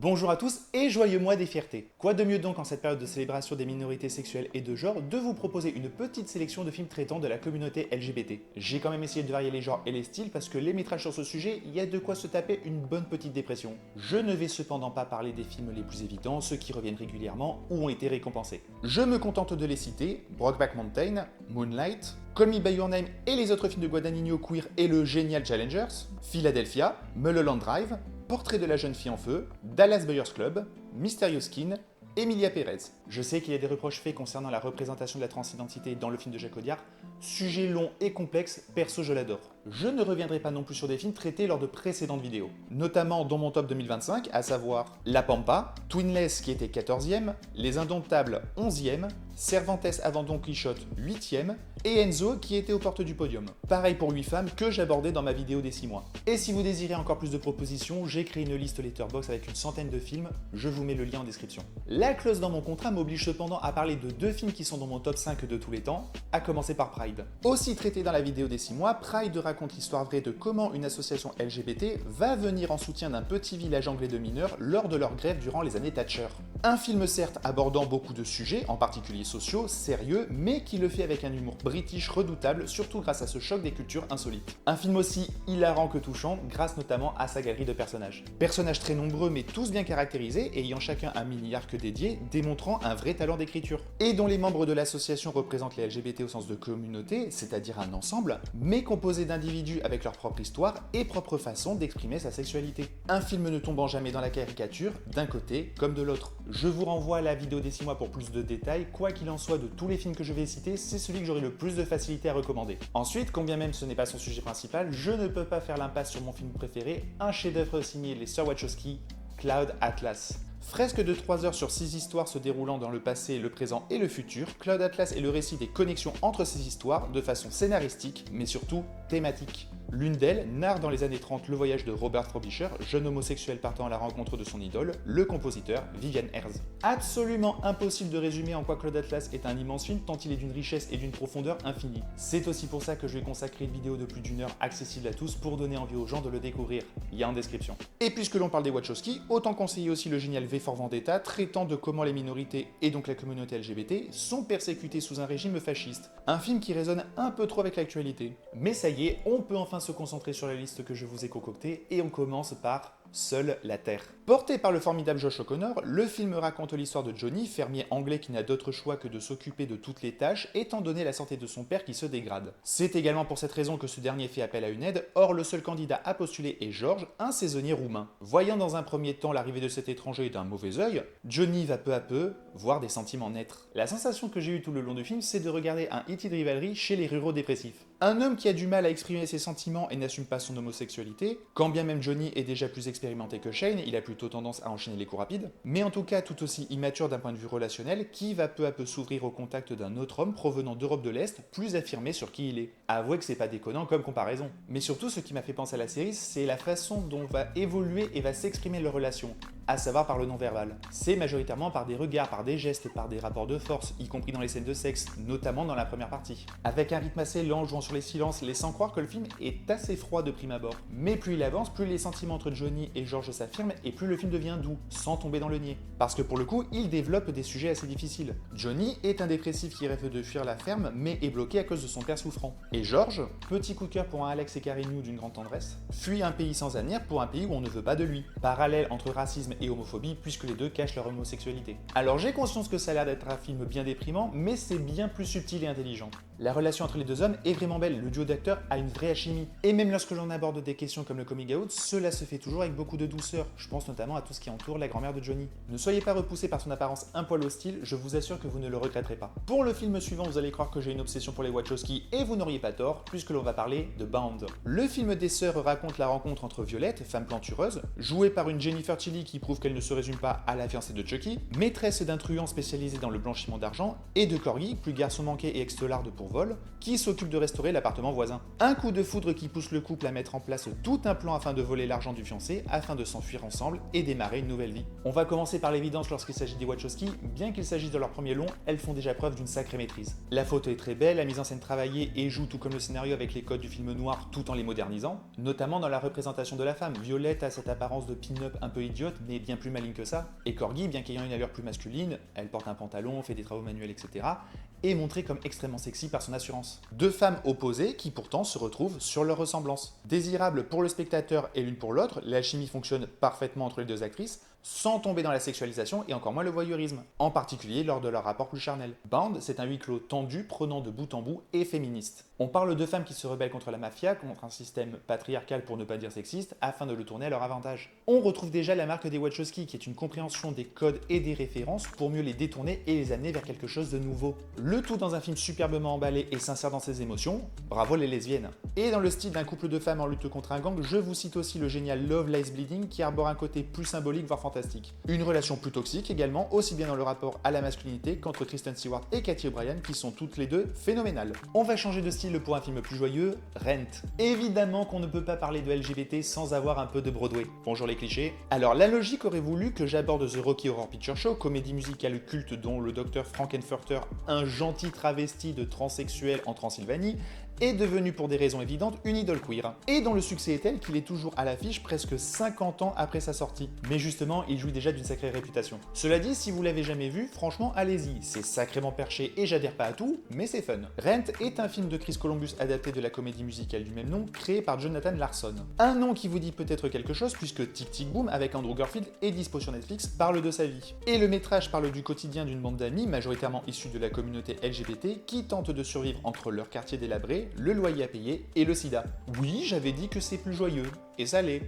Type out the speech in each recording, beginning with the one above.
Bonjour à tous et joyeux mois des fiertés. Quoi de mieux donc en cette période de célébration des minorités sexuelles et de genre de vous proposer une petite sélection de films traitant de la communauté LGBT. J'ai quand même essayé de varier les genres et les styles parce que les métrages sur ce sujet, il y a de quoi se taper une bonne petite dépression. Je ne vais cependant pas parler des films les plus évidents, ceux qui reviennent régulièrement ou ont été récompensés. Je me contente de les citer, Brokeback Mountain, Moonlight, Call Me By Your Name et les autres films de Guadagnino Queer et le génial Challengers, Philadelphia, Mulholland Drive, Portrait de la jeune fille en feu, Dallas Buyers Club, Mysterious Skin, Emilia Pérez. Je sais qu'il y a des reproches faits concernant la représentation de la transidentité dans le film de Jacques Audiard. Sujet long et complexe, perso je l'adore. Je ne reviendrai pas non plus sur des films traités lors de précédentes vidéos, notamment dans mon top 2025, à savoir La Pampa, Twinless qui était 14e, Les Indomptables 11e, Cervantes avant Don Quichotte 8e, et Enzo qui était aux portes du podium. Pareil pour 8 femmes que j'abordais dans ma vidéo des 6 mois. Et si vous désirez encore plus de propositions, j'ai créé une liste Letterboxd avec une centaine de films, je vous mets le lien en description. La clause dans mon contrat m'oblige cependant à parler de 2 films qui sont dans mon top 5 de tous les temps, à commencer par Pride. Aussi traité dans la vidéo des 6 mois, Pride raconte l'histoire vraie de comment une association LGBT va venir en soutien d'un petit village anglais de mineurs lors de leur grève durant les années Thatcher. Un film certes abordant beaucoup de sujets, en particulier sociaux, sérieux, mais qui le fait avec un humour british redoutable, surtout grâce à ce choc des cultures insolites. Un film aussi hilarant que touchant, grâce notamment à sa galerie de personnages. Personnages très nombreux mais tous bien caractérisés et ayant chacun un mini-arc dédié, démontrant un vrai talent d'écriture. Et dont les membres de l'association représentent les LGBT au sens de communauté, c'est-à-dire un ensemble, mais composé d'individus avec leur propre histoire et propre façon d'exprimer sa sexualité. Un film ne tombant jamais dans la caricature, d'un côté comme de l'autre. Je vous renvoie à la vidéo des 6 mois pour plus de détails, quoi qu'il en soit de tous les films que je vais citer, c'est celui que j'aurai le plus de facilité à recommander. Ensuite, quand bien même ce n'est pas son sujet principal, je ne peux pas faire l'impasse sur mon film préféré, un chef-d'œuvre signé les sœurs Wachowski, Cloud Atlas. Fresque de 3 heures sur 6 histoires se déroulant dans le passé, le présent et le futur, Cloud Atlas est le récit des connexions entre ces histoires de façon scénaristique, mais surtout thématique. L'une d'elles narre dans les années 30 le voyage de Robert Frobisher, jeune homosexuel partant à la rencontre de son idole, le compositeur Vivian Herz. Absolument impossible de résumer en quoi Cloud Atlas est un immense film tant il est d'une richesse et d'une profondeur infinie. C'est aussi pour ça que je vais consacrer une vidéo de plus d'1 heure accessible à tous pour donner envie aux gens de le découvrir. Lien en description. Et puisque l'on parle des Wachowski, autant conseiller aussi le génial V for Vendetta traitant de comment les minorités et donc la communauté LGBT sont persécutées sous un régime fasciste. Un film qui résonne un peu trop avec l'actualité. Mais ça y est, on peut enfin se concentrer sur la liste que je vous ai concoctée et on commence par Seule la Terre. Porté par le formidable Josh O'Connor, le film raconte l'histoire de Johnny, fermier anglais qui n'a d'autre choix que de s'occuper de toutes les tâches étant donné la santé de son père qui se dégrade. C'est également pour cette raison que ce dernier fait appel à une aide, or le seul candidat à postuler est George, un saisonnier roumain. Voyant dans un premier temps l'arrivée de cet étranger d'un mauvais œil, Johnny va peu à peu voir des sentiments naître. La sensation que j'ai eue tout le long du film, c'est de regarder un E.T. de Rivalry chez les ruraux dépressifs. Un homme qui a du mal à exprimer ses sentiments et n'assume pas son homosexualité, quand bien même Johnny est déjà plus expérimenté que Shane, il a plutôt tendance à enchaîner les coups rapides, mais en tout cas tout aussi immature d'un point de vue relationnel, qui va peu à peu s'ouvrir au contact d'un autre homme provenant d'Europe de l'Est, plus affirmé sur qui il est. Avouez que c'est pas déconnant comme comparaison. Mais surtout ce qui m'a fait penser à la série, c'est la façon dont va évoluer et va s'exprimer leur relation, à savoir par le non-verbal. C'est majoritairement par des regards, par des gestes et par des rapports de force, y compris dans les scènes de sexe, notamment dans la première partie. Avec un rythme assez lent, jouant sur les silences, laissant croire que le film est assez froid de prime abord. Mais plus il avance, plus les sentiments entre Johnny et George s'affirment et plus le film devient doux, sans tomber dans le niais. Parce que pour le coup, il développe des sujets assez difficiles. Johnny est un dépressif qui rêve de fuir la ferme, mais est bloqué à cause de son père souffrant. Et George, petit coup de cœur pour un Alex et Carignou d'une grande tendresse, fuit un pays sans avenir pour un pays où on ne veut pas de lui. Parallèle entre racisme et homophobie, puisque les deux cachent leur homosexualité. Alors j'ai conscience que ça a l'air d'être un film bien déprimant, mais c'est bien plus subtil et intelligent. La relation entre les deux hommes est vraiment belle, le duo d'acteurs a une vraie alchimie. Et même lorsque j'en aborde des questions comme le coming out, cela se fait toujours avec beaucoup de douceur. Je pense notamment à tout ce qui entoure la grand-mère de Johnny. Ne soyez pas repoussés par son apparence un poil hostile, je vous assure que vous ne le regretterez pas. Pour le film suivant, vous allez croire que j'ai une obsession pour les Wachowski et vous n'auriez pas tort, puisque l'on va parler de Bound. Le film des sœurs raconte la rencontre entre Violette, femme plantureuse, jouée par une Jennifer Tilly qui prouve qu'elle ne se résume pas à la fiancée de Chucky, maîtresse d'un truand spécialisé dans le blanchiment d'argent, et de Corgi, plus garçon manqué et ex-larde pour vol, qui s'occupe de restaurer l'appartement voisin. Un coup de foudre qui pousse le couple à mettre en place tout un plan afin de voler l'argent du fiancé, afin de s'enfuir ensemble et démarrer une nouvelle vie. On va commencer par l'évidence lorsqu'il s'agit des Wachowski, bien qu'il s'agisse de leur premier long, elles font déjà preuve d'une sacrée maîtrise. La photo est très belle, la mise en scène travaillée et joue tout comme le scénario avec les codes du film noir tout en les modernisant, notamment dans la représentation de la femme. Violette a cette apparence de pin-up un peu idiote, mais bien plus maligne que ça, et Corgi, bien qu'ayant une allure plus masculine, elle porte un pantalon, fait des travaux manuels, etc., est montrée comme extrêmement sexy par son assurance. Deux femmes opposées qui pourtant se retrouvent sur leur ressemblance. Désirables pour le spectateur et l'une pour l'autre, l'alchimie fonctionne parfaitement entre les deux actrices, sans tomber dans la sexualisation et encore moins le voyeurisme, en particulier lors de leur rapport plus charnel. Bound, c'est un huis clos tendu, prenant de bout en bout et féministe. On parle de femmes qui se rebellent contre la mafia, contre un système patriarcal pour ne pas dire sexiste, afin de le tourner à leur avantage. On retrouve déjà la marque des Wachowski, qui est une compréhension des codes et des références pour mieux les détourner et les amener vers quelque chose de nouveau. Le tout dans un film superbement emballé et sincère dans ses émotions, bravo les lesbiennes. Et dans le style d'un couple de femmes en lutte contre un gang, je vous cite aussi le génial Love Lies Bleeding, qui arbore un côté plus symbolique voire fantastique. Une relation plus toxique également, aussi bien dans le rapport à la masculinité qu'entre Kristen Stewart et Cathy O'Brien, qui sont toutes les deux phénoménales. On va changer de style pour un film plus joyeux, Rent. Évidemment qu'on ne peut pas parler de LGBT sans avoir un peu de Broadway. Bonjour les clichés. Alors la logique aurait voulu que j'aborde The Rocky Horror Picture Show, comédie musicale culte dont le docteur Frankenfurter, un gentil travesti de transsexuel en Transylvanie, est devenu pour des raisons évidentes une idole queer, et dont le succès est tel qu'il est toujours à l'affiche presque 50 ans après sa sortie. Mais justement, il jouit déjà d'une sacrée réputation. Cela dit, si vous l'avez jamais vu, franchement allez-y, c'est sacrément perché et j'adhère pas à tout, mais c'est fun. Rent est un film de Chris Columbus adapté de la comédie musicale du même nom, créé par Jonathan Larson. Un nom qui vous dit peut-être quelque chose puisque Tic Tic Boom avec Andrew Garfield est dispo sur Netflix parle de sa vie. Et le métrage parle du quotidien d'une bande d'amis majoritairement issus de la communauté LGBT qui tentent de survivre entre leur quartier délabré, le loyer à payer et le sida. Oui, j'avais dit que c'est plus joyeux, et ça l'est.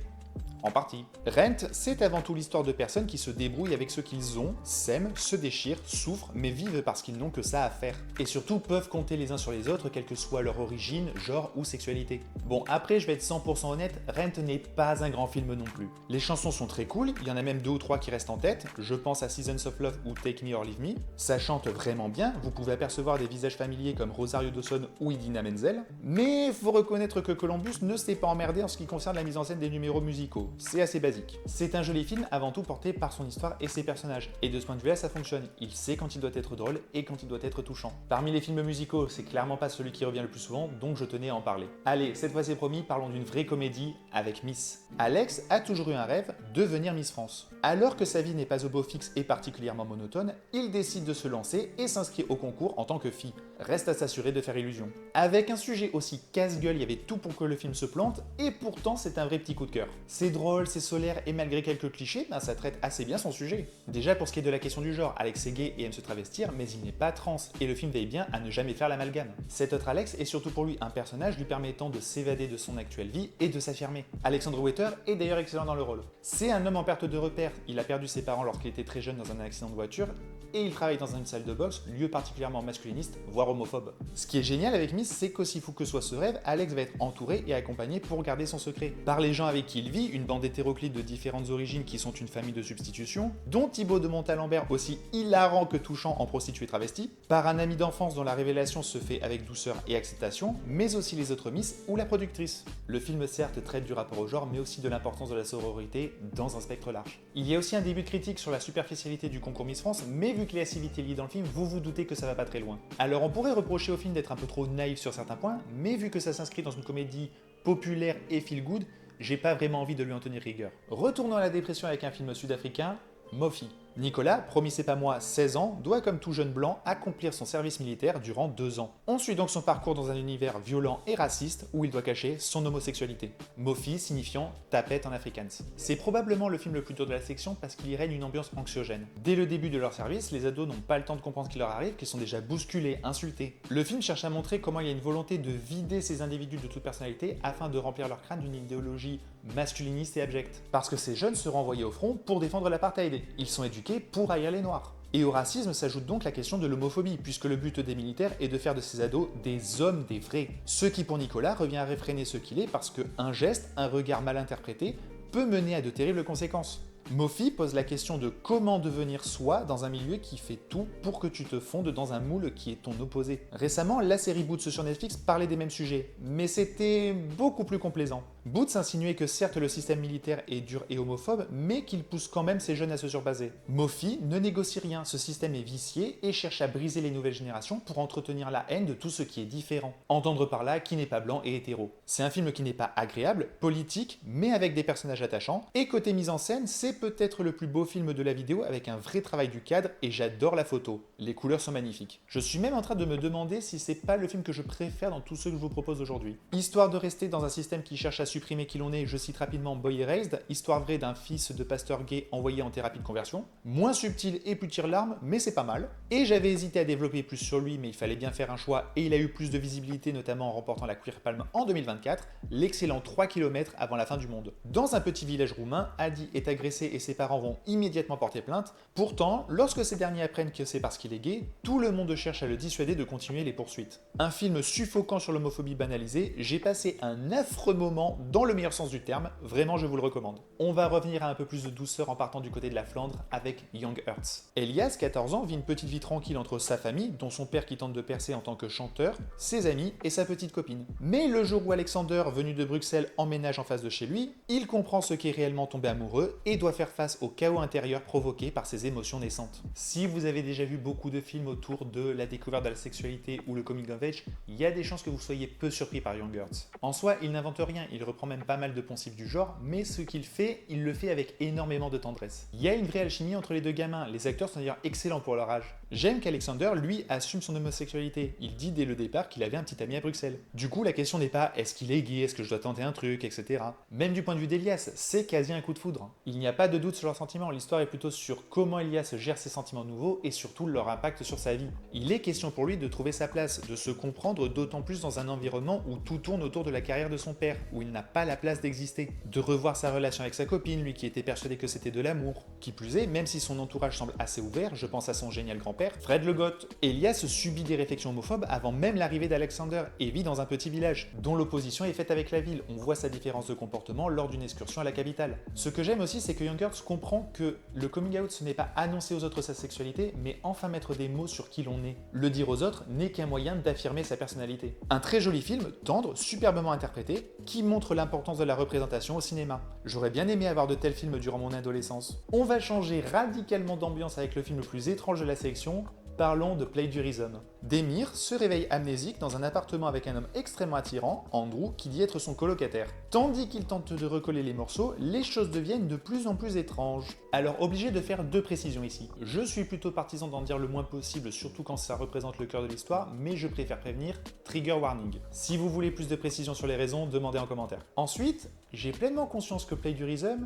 En partie. Rent, c'est avant tout l'histoire de personnes qui se débrouillent avec ce qu'ils ont, s'aiment, se déchirent, souffrent, mais vivent parce qu'ils n'ont que ça à faire. Et surtout peuvent compter les uns sur les autres, quelle que soit leur origine, genre ou sexualité. Bon, après, je vais être 100% honnête, Rent n'est pas un grand film non plus. Les chansons sont très cool, il y en a même 2 ou 3 qui restent en tête, je pense à Seasons of Love ou Take Me or Leave Me. Ça chante vraiment bien, vous pouvez apercevoir des visages familiers comme Rosario Dawson ou Idina Menzel, mais faut reconnaître que Columbus ne s'est pas emmerdé en ce qui concerne la mise en scène des numéros musicaux. C'est assez basique. C'est un joli film avant tout porté par son histoire et ses personnages, et de ce point de vue-là ça fonctionne. Il sait quand il doit être drôle et quand il doit être touchant. Parmi les films musicaux, c'est clairement pas celui qui revient le plus souvent, donc je tenais à en parler. Allez, cette fois c'est promis, parlons d'une vraie comédie avec Miss. Alex a toujours eu un rêve, devenir Miss France. Alors que sa vie n'est pas au beau fixe et particulièrement monotone, il décide de se lancer et s'inscrit au concours en tant que fille. Reste à s'assurer de faire illusion. Avec un sujet aussi casse-gueule, il y avait tout pour que le film se plante, et pourtant c'est un vrai petit coup de cœur. C'est drôle, c'est solaire et malgré quelques clichés, ça traite assez bien son sujet. Déjà pour ce qui est de la question du genre, Alex est gay et aime se travestir, mais il n'est pas trans, et le film veille bien à ne jamais faire l'amalgame. Cet autre Alex est surtout pour lui un personnage lui permettant de s'évader de son actuelle vie et de s'affirmer. Alexandre Wetter est d'ailleurs excellent dans le rôle. C'est un homme en perte de repère, il a perdu ses parents lorsqu'il était très jeune dans un accident de voiture, et il travaille dans une salle de boxe, lieu particulièrement masculiniste, voire homophobe. Ce qui est génial avec Miss, c'est qu'aussi fou que soit ce rêve, Alex va être entouré et accompagné pour garder son secret. Par les gens avec qui il vit, une bande hétéroclite de différentes origines qui sont une famille de substitution, dont Thibaut de Montalembert aussi hilarant que touchant en prostituée travestie, par un ami d'enfance dont la révélation se fait avec douceur et acceptation, mais aussi les autres Miss ou la productrice. Le film certes traite du rapport au genre, mais aussi de l'importance de la sororité dans un spectre large. Il y a aussi un début de critique sur la superficialité du concours Miss France, mais vu que les acidités liées dans le film, vous vous doutez que ça va pas très loin. Alors on pourrait reprocher au film d'être un peu trop naïf sur certains points, mais vu que ça s'inscrit dans une comédie populaire et feel good, j'ai pas vraiment envie de lui en tenir rigueur. Retournons à la dépression avec un film sud-africain, Mofi. Nicolas, promis c'est pas moi, 16 ans, doit comme tout jeune blanc accomplir son service militaire durant 2 ans. On suit donc son parcours dans un univers violent et raciste où il doit cacher son homosexualité. Mofi signifiant tapette en afrikaans. C'est probablement le film le plus dur de la section parce qu'il y règne une ambiance anxiogène. Dès le début de leur service, les ados n'ont pas le temps de comprendre ce qui leur arrive, qu'ils sont déjà bousculés, insultés. Le film cherche à montrer comment il y a une volonté de vider ces individus de toute personnalité afin de remplir leur crâne d'une idéologie masculiniste et abjecte. Parce que ces jeunes seront envoyés au front pour défendre l'apartheid. Ils sont éduqués pour haïr les noirs. Et au racisme s'ajoute donc la question de l'homophobie, puisque le but des militaires est de faire de ces ados des hommes, des vrais. Ce qui pour Nicolas revient à réfréner ce qu'il est parce qu'un geste, un regard mal interprété, peut mener à de terribles conséquences. Mofi pose la question de comment devenir soi dans un milieu qui fait tout pour que tu te fondes dans un moule qui est ton opposé. Récemment, la série Boots sur Netflix parlait des mêmes sujets, mais c'était beaucoup plus complaisant. Boots insinuait que certes le système militaire est dur et homophobe, mais qu'il pousse quand même ses jeunes à se surbaser. Mofi ne négocie rien, ce système est vicié et cherche à briser les nouvelles générations pour entretenir la haine de tout ce qui est différent. Entendre par là qui n'est pas blanc et hétéro. C'est un film qui n'est pas agréable, politique, mais avec des personnages attachants, et côté mise en scène, c'est peut-être le plus beau film de la vidéo avec un vrai travail du cadre et j'adore la photo. Les couleurs sont magnifiques. Je suis même en train de me demander si c'est pas le film que je préfère dans tous ceux que je vous propose aujourd'hui. Histoire de rester dans un système qui cherche à supprimer qui l'on est, je cite rapidement Boy Erased, histoire vraie d'un fils de pasteur gay envoyé en thérapie de conversion. Moins subtil et plus tire-larme, mais c'est pas mal. Et j'avais hésité à développer plus sur lui, mais il fallait bien faire un choix et il a eu plus de visibilité, notamment en remportant la Queer Palm en 2024, l'excellent 3 km avant la fin du monde. Dans un petit village roumain, Adi est agressé et ses parents vont immédiatement porter plainte. Pourtant, lorsque ces derniers apprennent que c'est parce qu'il est gay, tout le monde cherche à le dissuader de continuer les poursuites. Un film suffocant sur l'homophobie banalisée, j'ai passé un affreux moment dans le meilleur sens du terme, vraiment je vous le recommande. On va revenir à un peu plus de douceur en partant du côté de la Flandre avec Young Hearts. Elias, 14 ans, vit une petite vie tranquille entre sa famille, dont son père qui tente de percer en tant que chanteur, ses amis et sa petite copine. Mais le jour où Alexander, venu de Bruxelles, emménage en face de chez lui, il comprend ce qu'est réellement tomber amoureux et doit faire face au chaos intérieur provoqué par ses émotions naissantes. Si vous avez déjà vu beaucoup de films autour de la découverte de la sexualité ou le coming of age, il y a des chances que vous soyez peu surpris par Young Hearts. En soi, il n'invente rien, il reprend même pas mal de poncifs du genre, mais ce qu'il fait, il le fait avec énormément de tendresse. Il y a une vraie alchimie entre les deux gamins, les acteurs sont d'ailleurs excellents pour leur âge. J'aime qu'Alexander, lui, assume son homosexualité. Il dit dès le départ qu'il avait un petit ami à Bruxelles. Du coup, la question n'est pas est-ce qu'il est gay, est-ce que je dois tenter un truc, etc. Même du point de vue d'Elias, c'est quasi un coup de foudre. Il n'y a pas de doute sur leurs sentiments, l'histoire est plutôt sur comment Elias gère ses sentiments nouveaux et surtout leur impact sur sa vie. Il est question pour lui de trouver sa place, de se comprendre d'autant plus dans un environnement où tout tourne autour de la carrière de son père, où il n'a pas la place d'exister. De revoir sa relation avec sa copine, lui qui était persuadé que c'était de l'amour. Qui plus est, même si son entourage semble assez ouvert, je pense à son génial grand-père, Fred le Goth. Elias subit des réflexions homophobes avant même l'arrivée d'Alexander et vit dans un petit village, dont l'opposition est faite avec la ville. On voit sa différence de comportement lors d'une excursion à la capitale. Ce que j'aime aussi, c'est que Young Hearts comprend que le coming out, ce n'est pas annoncer aux autres sa sexualité, mais enfin mettre des mots sur qui l'on est. Le dire aux autres n'est qu'un moyen d'affirmer sa personnalité. Un très joli film, tendre, superbement interprété, qui montre l'importance de la représentation au cinéma. J'aurais bien aimé avoir de tels films durant mon adolescence. On va changer radicalement d'ambiance avec le film le plus étrange de la sélection. Parlons de Plagiarism. Demir se réveille amnésique dans un appartement avec un homme extrêmement attirant, Andrew, qui dit être son colocataire. Tandis qu'il tente de recoller les morceaux, les choses deviennent de plus en plus étranges. Alors obligé de faire deux précisions ici. Je suis plutôt partisan d'en dire le moins possible, surtout quand ça représente le cœur de l'histoire, mais je préfère prévenir, trigger warning. Si vous voulez plus de précisions sur les raisons, demandez en commentaire. Ensuite, j'ai pleinement conscience que Plagiarism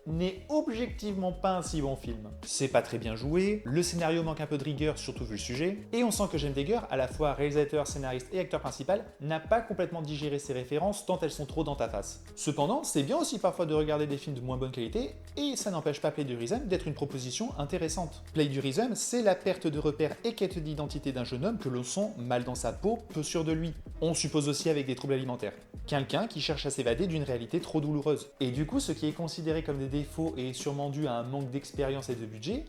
n'est objectivement pas un si bon film. C'est pas très bien joué, le scénario manque un peu de rigueur, surtout vu le sujet, et on sent que James Degger, à la fois réalisateur, scénariste et acteur principal, n'a pas complètement digéré ses références tant elles sont trop dans ta face. Cependant, c'est bien aussi parfois de regarder des films de moins bonne qualité, et ça n'empêche pas Plagiarism d'être une proposition intéressante. Plagiarism, c'est la perte de repères et quête d'identité d'un jeune homme que l'on sent mal dans sa peau, peu sûr de lui. On suppose aussi avec des troubles alimentaires. Quelqu'un qui cherche à s'évader d'une réalité trop douloureuse. Et du coup, ce qui est considéré comme des défauts et est sûrement dû à un manque d'expérience et de budget,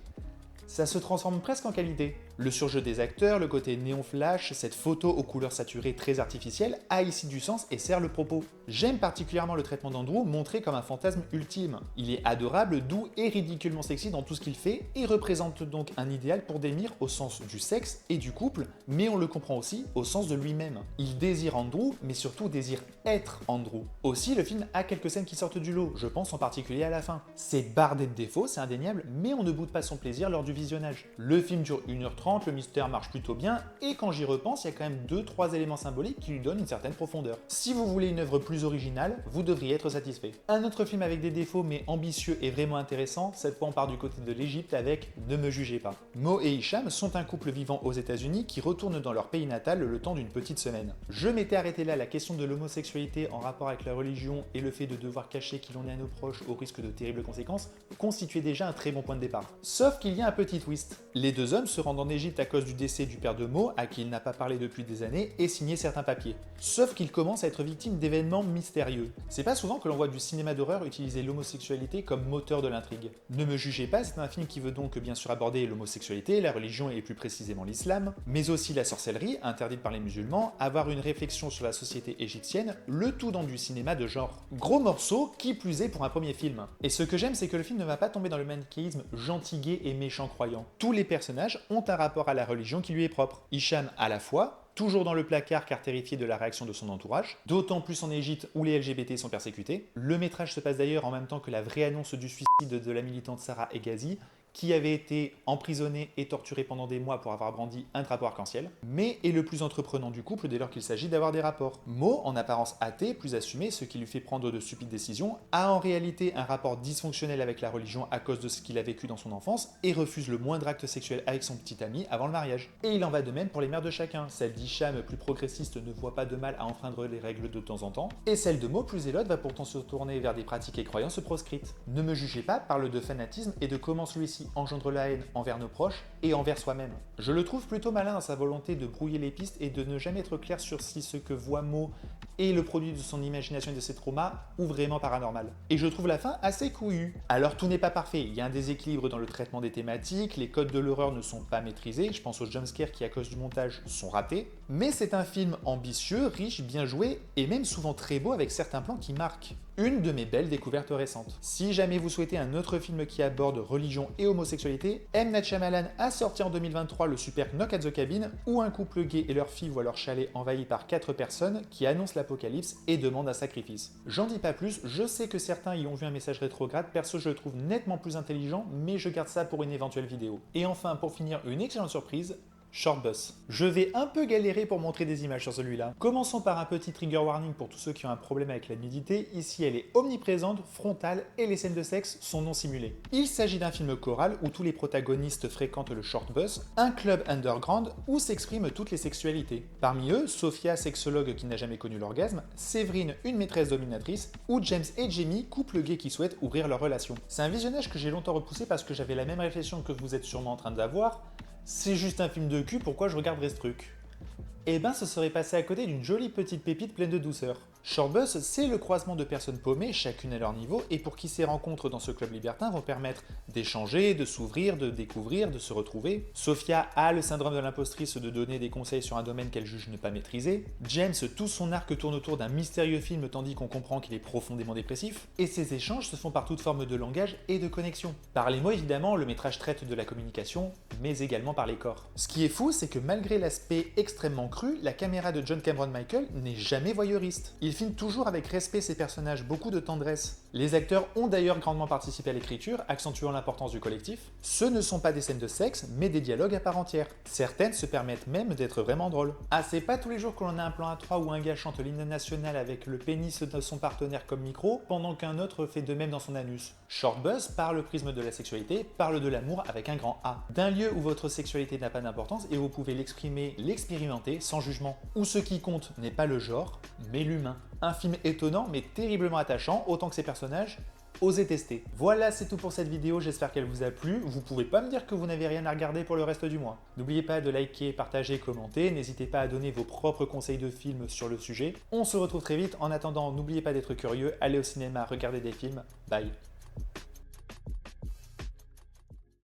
ça se transforme presque en qualité. Le surjeu des acteurs, le côté néon flash, cette photo aux couleurs saturées très artificielles a ici du sens et sert le propos. J'aime particulièrement le traitement d'Andrew montré comme un fantasme ultime. Il est adorable, doux et ridiculement sexy dans tout ce qu'il fait et représente donc un idéal pour Demir au sens du sexe et du couple, mais on le comprend aussi au sens de lui-même. Il désire Andrew, mais surtout désire être Andrew. Aussi, le film a quelques scènes qui sortent du lot, je pense en particulier à la fin. C'est bardé de défauts, c'est indéniable, mais on ne boude pas son plaisir lors du visionnage. Le film dure 1h30, le mystère marche plutôt bien, et quand j'y repense, il y a quand même 2-3 éléments symboliques qui lui donnent une certaine profondeur. Si vous voulez une œuvre plus originale, vous devriez être satisfait. Un autre film avec des défauts mais ambitieux et vraiment intéressant, cette fois on part du côté de l'Égypte avec Ne me jugez pas. Mo et Hicham sont un couple vivant aux États-Unis qui retourne dans leur pays natal le temps d'une petite semaine. Je m'étais arrêté là, la question de l'homosexualité en rapport avec la religion et le fait de devoir cacher qui l'on est à nos proches au risque de terribles conséquences constituait déjà un très bon point de départ. Sauf qu'il y a un petit petit twist. Les deux hommes se rendent en Égypte à cause du décès du père de Mo, à qui il n'a pas parlé depuis des années, et signé certains papiers. Sauf qu'ils commencent à être victimes d'événements mystérieux. C'est pas souvent que l'on voit du cinéma d'horreur utiliser l'homosexualité comme moteur de l'intrigue. Ne me jugez pas, c'est un film qui veut donc bien sûr aborder l'homosexualité, la religion et plus précisément l'islam, mais aussi la sorcellerie, interdite par les musulmans, avoir une réflexion sur la société égyptienne, le tout dans du cinéma de genre. Gros morceau, qui plus est pour un premier film. Et ce que j'aime, c'est que le film ne va pas tomber dans le manichéisme gentil gay et méchant croyant. Tous les personnages ont un rapport à la religion qui lui est propre. Hicham à la fois, toujours dans le placard car terrifié de la réaction de son entourage, d'autant plus en Égypte où les LGBT sont persécutés. Le métrage se passe d'ailleurs en même temps que la vraie annonce du suicide de la militante Sarah Hegazi, qui avait été emprisonné et torturé pendant des mois pour avoir brandi un drapeau arc-en-ciel, mais est le plus entreprenant du couple dès lors qu'il s'agit d'avoir des rapports. Mo, en apparence athée, plus assumé, ce qui lui fait prendre de stupides décisions, a en réalité un rapport dysfonctionnel avec la religion à cause de ce qu'il a vécu dans son enfance et refuse le moindre acte sexuel avec son petit ami avant le mariage. Et il en va de même pour les mères de chacun. Celle d'Hicham, plus progressiste, ne voit pas de mal à enfreindre les règles de temps en temps, et celle de Mo, plus zélote, va pourtant se tourner vers des pratiques et croyances proscrites. Ne me jugez pas parle de fanatisme et de comment celui-ci engendre la haine envers nos proches et envers soi-même. Je le trouve plutôt malin dans sa volonté de brouiller les pistes et de ne jamais être clair sur si ce que voit Mo est le produit de son imagination et de ses traumas ou vraiment paranormal. Et je trouve la fin assez couillue. Alors tout n'est pas parfait, il y a un déséquilibre dans le traitement des thématiques, les codes de l'horreur ne sont pas maîtrisés, je pense aux jumpscares qui à cause du montage sont ratés, mais c'est un film ambitieux, riche, bien joué et même souvent très beau avec certains plans qui marquent. Une de mes belles découvertes récentes. Si jamais vous souhaitez un autre film qui aborde religion et homosexualité, M. Night Shyamalan a sorti en 2023 le super Knock at the Cabin, où un couple gay et leur fille voient leur chalet envahi par 4 personnes qui annoncent l'apocalypse et demandent un sacrifice. J'en dis pas plus, je sais que certains y ont vu un message rétrograde, perso je le trouve nettement plus intelligent, mais je garde ça pour une éventuelle vidéo. Et enfin, pour finir, une excellente surprise, Short Bus. Je vais un peu galérer pour montrer des images sur celui-là. Commençons par un petit trigger warning pour tous ceux qui ont un problème avec la nudité. Ici, elle est omniprésente, frontale et les scènes de sexe sont non simulées. Il s'agit d'un film choral où tous les protagonistes fréquentent le Short Bus, un club underground où s'expriment toutes les sexualités. Parmi eux, Sophia, sexologue qui n'a jamais connu l'orgasme, Séverine, une maîtresse dominatrice, ou James et Jamie, couple gay qui souhaitent ouvrir leur relation. C'est un visionnage que j'ai longtemps repoussé parce que j'avais la même réflexion que vous êtes sûrement en train d'avoir. C'est juste un film de cul, pourquoi je regarderais ce truc? Eh ben, ce serait passé à côté d'une jolie petite pépite pleine de douceur. Short Bus, c'est le croisement de personnes paumées, chacune à leur niveau, et pour qui ces rencontres dans ce club libertin vont permettre d'échanger, de s'ouvrir, de découvrir, de se retrouver. Sophia a le syndrome de l'impostrice de donner des conseils sur un domaine qu'elle juge ne pas maîtriser. James, tout son arc tourne autour d'un mystérieux film tandis qu'on comprend qu'il est profondément dépressif. Et ces échanges se font par toute forme de langage et de connexion. Par les mots évidemment, le métrage traite de la communication, mais également par les corps. Ce qui est fou, c'est que malgré l'aspect extrêmement cru, la caméra de John Cameron Michael n'est jamais voyeuriste. Il filme toujours avec respect ses personnages, beaucoup de tendresse. Les acteurs ont d'ailleurs grandement participé à l'écriture, accentuant l'importance du collectif. Ce ne sont pas des scènes de sexe, mais des dialogues à part entière. Certaines se permettent même d'être vraiment drôles. Ah, c'est pas tous les jours que l'on a un plan à 3 où un gars chante l'hymne national avec le pénis de son partenaire comme micro, pendant qu'un autre fait de même dans son anus. Short Bus, par le prisme de la sexualité, parle de l'amour avec un grand A. D'un lieu où votre sexualité n'a pas d'importance et vous pouvez l'exprimer, l'expérimenter sans jugement. Où ce qui compte n'est pas le genre, mais l'humain. Un film étonnant mais terriblement attachant, autant que ses personnages. Osez tester. Voilà, c'est tout pour cette vidéo, j'espère qu'elle vous a plu. Vous pouvez pas me dire que vous n'avez rien à regarder pour le reste du mois. N'oubliez pas de liker, partager, commenter, n'hésitez pas à donner vos propres conseils de films sur le sujet. On se retrouve très vite, en attendant, n'oubliez pas d'être curieux, allez au cinéma, regardez des films, bye.